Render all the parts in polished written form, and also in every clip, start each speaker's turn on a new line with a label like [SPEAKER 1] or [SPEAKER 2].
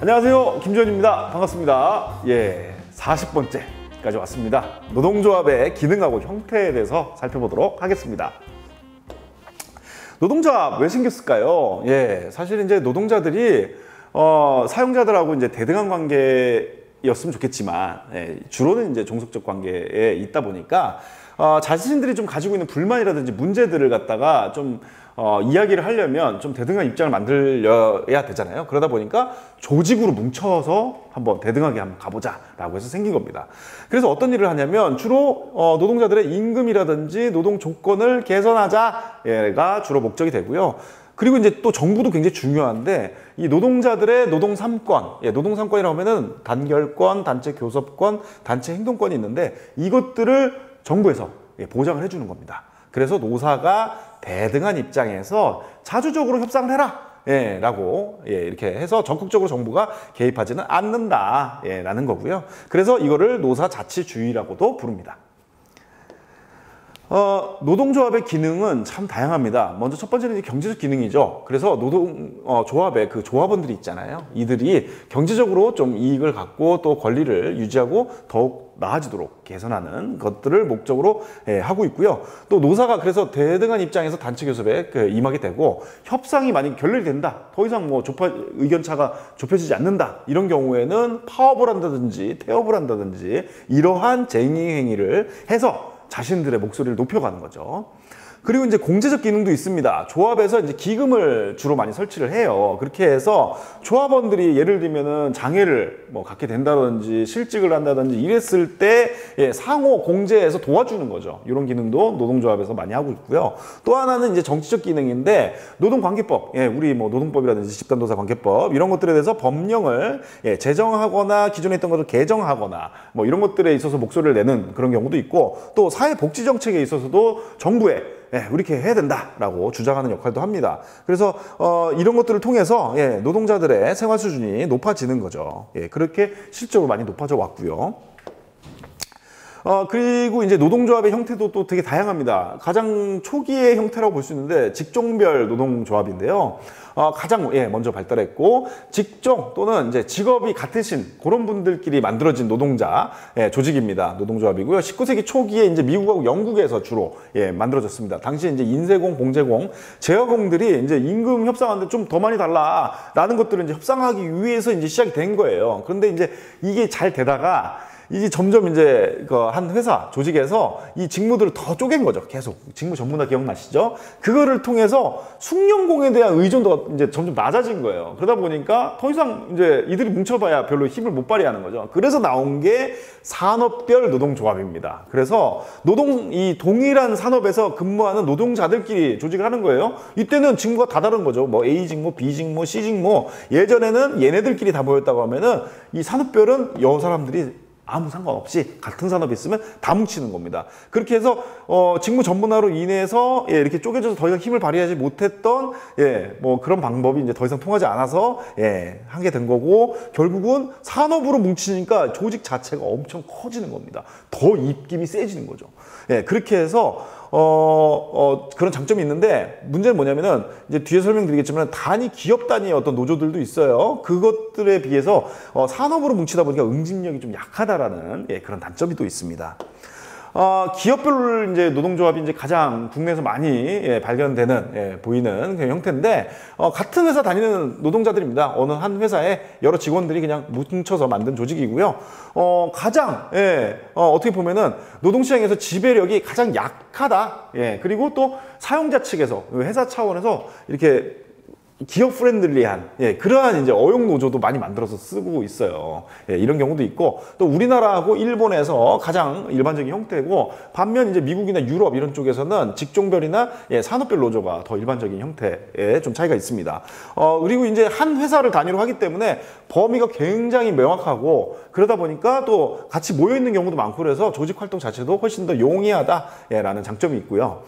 [SPEAKER 1] 안녕하세요, 김지현입니다. 반갑습니다. 40번째까지 왔습니다. 노동조합의 기능하고 형태에 대해서 살펴보도록 하겠습니다. 노동조합 왜 생겼을까요? 사실 이제 노동자들이 사용자들하고 이제 대등한 관계였으면 좋겠지만, 주로는 이제 종속적 관계에 있다 보니까 자신들이 좀 가지고 있는 불만이라든지 문제들을 갖다가 좀 이야기를 하려면 좀 대등한 입장을 만들어야 되잖아요. 그러다 보니까 조직으로 뭉쳐서 한번 대등하게 한번 가보자 라고 해서 생긴 겁니다. 그래서 어떤 일을 하냐면 주로 노동자들의 임금이라든지 노동 조건을 개선하자가 주로 목적이 되고요. 그리고 이제 또 정부도 굉장히 중요한데, 이 노동자들의 노동 3권, 노동 3권이라고 하면은 단결권, 단체 교섭권, 단체 행동권이 있는데, 이것들을 정부에서 보장을 해주는 겁니다. 그래서 노사가 대등한 입장에서 자주적으로 협상을 해라 라고 이렇게 해서 적극적으로 정부가 개입하지는 않는다 라는 거고요. 그래서 이거를 노사자치주의라고도 부릅니다. 노동조합의 기능은 참 다양합니다. 먼저 첫 번째는 경제적 기능이죠. 그래서 노동조합의 그 조합원들이 있잖아요. 이들이 경제적으로 좀 이익을 갖고 또 권리를 유지하고 더욱 나아지도록 개선하는 것들을 목적으로 하고 있고요. 또 노사가 그래서 대등한 입장에서 단체 교섭에 임하게 되고, 협상이 만약 결렬이 된다, 더 이상 뭐 의견차가 좁혀지지 않는다, 이런 경우에는 파업을 한다든지 태업을 한다든지 이러한 쟁의 행위를 해서 자신들의 목소리를 높여가는 거죠. 그리고 이제 공제적 기능도 있습니다. 조합에서 이제 기금을 주로 많이 설치를 해요. 그렇게 해서 조합원들이 예를 들면은 장애를 갖게 된다든지 실직을 한다든지 이랬을 때 상호 공제해서 도와주는 거죠. 이런 기능도 노동조합에서 많이 하고 있고요. 또 하나는 이제 정치적 기능인데, 노동관계법, 우리 뭐 노동법이라든지 집단노사관계법 이런 것들에 대해서 법령을 제정하거나 기존에 있던 것을 개정하거나 뭐 이런 것들에 있어서 목소리를 내는 그런 경우도 있고, 또 사회복지정책에 있어서도 정부에 이렇게 해야 된다라고 주장하는 역할도 합니다. 그래서 이런 것들을 통해서 노동자들의 생활 수준이 높아지는 거죠. 그렇게 실적으로 많이 높아져 왔고요. 그리고 이제 노동조합의 형태도 또 되게 다양합니다. 가장 초기의 형태라고 볼 수 있는데 직종별 노동조합인데요. 가장 먼저 발달했고, 직종 또는 이제 직업이 같으신 그런 분들끼리 만들어진 노동자 조직입니다. 노동조합이고요. 19세기 초기에 이제 미국하고 영국에서 주로 만들어졌습니다. 당시에 이제 인쇄공, 봉제공, 제어공들이 이제 임금 협상하는데 좀 더 많이 달라라는 것들을 이제 협상하기 위해서 이제 시작이 된 거예요. 그런데 이제 이게 잘 되다가 이제 점점 이제 한 회사 조직에서 이 직무들을 더 쪼갠 거죠. 계속 직무 전문화 기억나시죠? 그거를 통해서 숙련공에 대한 의존도가 이제 점점 낮아진 거예요. 그러다 보니까 더 이상 이제 이들이 뭉쳐봐야 별로 힘을 못 발휘하는 거죠. 그래서 나온 게 산업별 노동조합입니다. 그래서 이 동일한 산업에서 근무하는 노동자들끼리 조직을 하는 거예요. 이때는 직무가 다 다른 거죠. 뭐 A 직무, B 직무, C 직무. 예전에는 얘네들끼리 다 모였다고 하면은 이 산업별은 여러 사람들이 아무 상관없이 같은 산업이 있으면 다 뭉치는 겁니다. 그렇게 해서 직무 전문화로 인해서 이렇게 쪼개져서 더 이상 힘을 발휘하지 못했던 뭐 그런 방법이 이제 더 이상 통하지 않아서 하게 된 거고, 결국은 산업으로 뭉치니까 조직 자체가 엄청 커지는 겁니다. 더 입김이 세지는 거죠. 그렇게 해서 그런 장점이 있는데, 문제는 뭐냐면은 이제 뒤에 설명드리겠지만 단위, 기업 단위의 어떤 노조들도 있어요. 그것들에 비해서 산업으로 뭉치다 보니까 응집력이 좀 약하다라는 그런 단점이 또 있습니다. 기업별 이제 노동조합이 이제 가장 국내에서 많이 발견되는 보이는 그런 형태인데, 같은 회사 다니는 노동자들입니다. 어느 한 회사에 여러 직원들이 그냥 뭉쳐서 만든 조직이고요. 가장 어떻게 보면은 노동시장에서 지배력이 가장 약하다. 그리고 또 사용자 측에서 회사 차원에서 이렇게 기업 프렌들리한 그러한 이제 어용 노조도 많이 만들어서 쓰고 있어요. 이런 경우도 있고, 또 우리나라하고 일본에서 가장 일반적인 형태고, 반면 이제 미국이나 유럽 이런 쪽에서는 직종별이나 산업별 노조가 더 일반적인 형태에 좀 차이가 있습니다. 그리고 이제 한 회사를 단위로 하기 때문에 범위가 굉장히 명확하고, 그러다 보니까 또 같이 모여 있는 경우도 많고, 그래서 조직 활동 자체도 훨씬 더 용이하다라는 장점이 있고요.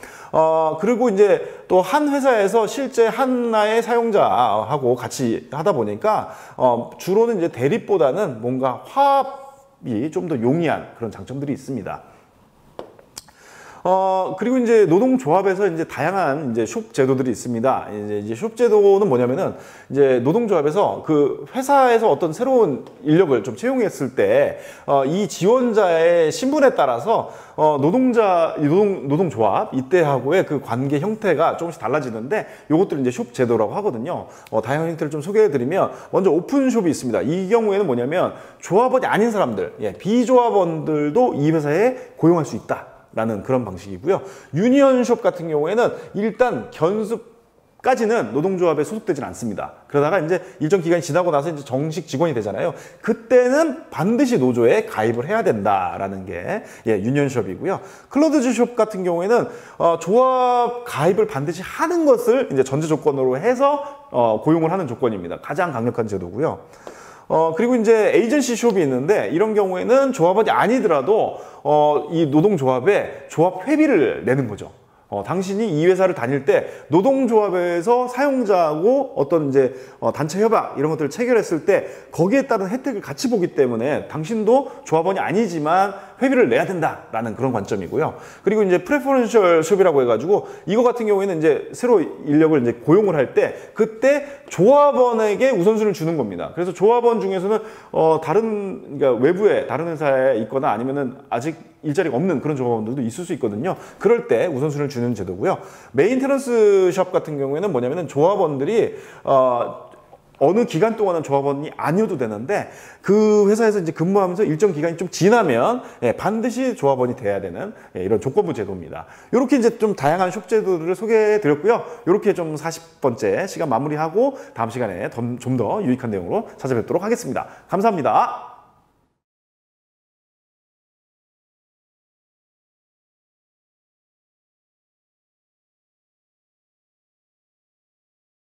[SPEAKER 1] 그리고 이제 또 한 회사에서 실제 하나의 사용자하고 같이 하다 보니까 주로는 이제 대립보다는 뭔가 화합이 좀 더 용이한 그런 장점들이 있습니다. 그리고 이제 노동조합에서 이제 다양한 이제 숍 제도들이 있습니다. 이제 숍 제도는 뭐냐면은 이제 노동조합에서 그 회사에서 어떤 새로운 인력을 좀 채용했을 때, 이 지원자의 신분에 따라서 노동조합 이때하고의 그 관계 형태가 조금씩 달라지는데, 요것들을 이제 숍 제도라고 하거든요. 다양한 형태를 좀 소개해드리면, 먼저 오픈숍이 있습니다. 이 경우에는 뭐냐면 조합원이 아닌 사람들, 비조합원들도 이 회사에 고용할 수 있다라는 그런 방식이고요. 유니언숍 같은 경우에는 일단 견습까지는 노동조합에 소속되진 않습니다. 그러다가 이제 일정 기간이 지나고 나서 이제 정식 직원이 되잖아요. 그때는 반드시 노조에 가입을 해야 된다라는 게 유니언숍이고요. 클로즈숍 같은 경우에는 조합 가입을 반드시 하는 것을 이제 전제 조건으로 해서 고용을 하는 조건입니다. 가장 강력한 제도고요. 그리고 이제 에이전시 숍이 있는데, 이런 경우에는 조합원이 아니더라도 이 노동조합에 조합 회비를 내는 거죠. 당신이 이 회사를 다닐 때 노동조합에서 사용자하고 어떤 이제 단체 협약 이런 것들을 체결했을 때 거기에 따른 혜택을 같이 보기 때문에 당신도 조합원이 아니지만 회비를 내야 된다라는 그런 관점이고요. 그리고 이제 프레퍼런셜 숍이라고 해가지고, 이거 같은 경우에는 이제 새로 인력을 이제 고용을 할 때 그때 조합원에게 우선순위를 주는 겁니다. 그래서 조합원 중에서는 그러니까 외부에 다른 회사에 있거나 아니면은 아직 일자리가 없는 그런 조합원들도 있을 수 있거든요. 그럴 때 우선순위를 주는 제도고요. 메인테넌스 숍 같은 경우에는 뭐냐면은 조합원들이 어느 기간 동안은 조합원이 아니어도 되는데, 그 회사에서 이제 근무하면서 일정 기간이 좀 지나면 반드시 조합원이 돼야 되는 이런 조건부 제도입니다. 이렇게 이제 좀 다양한 숍 제도들을 소개해 드렸고요. 이렇게 좀 40번째 시간 마무리하고 다음 시간에 좀 더 유익한 내용으로 찾아뵙도록 하겠습니다. 감사합니다.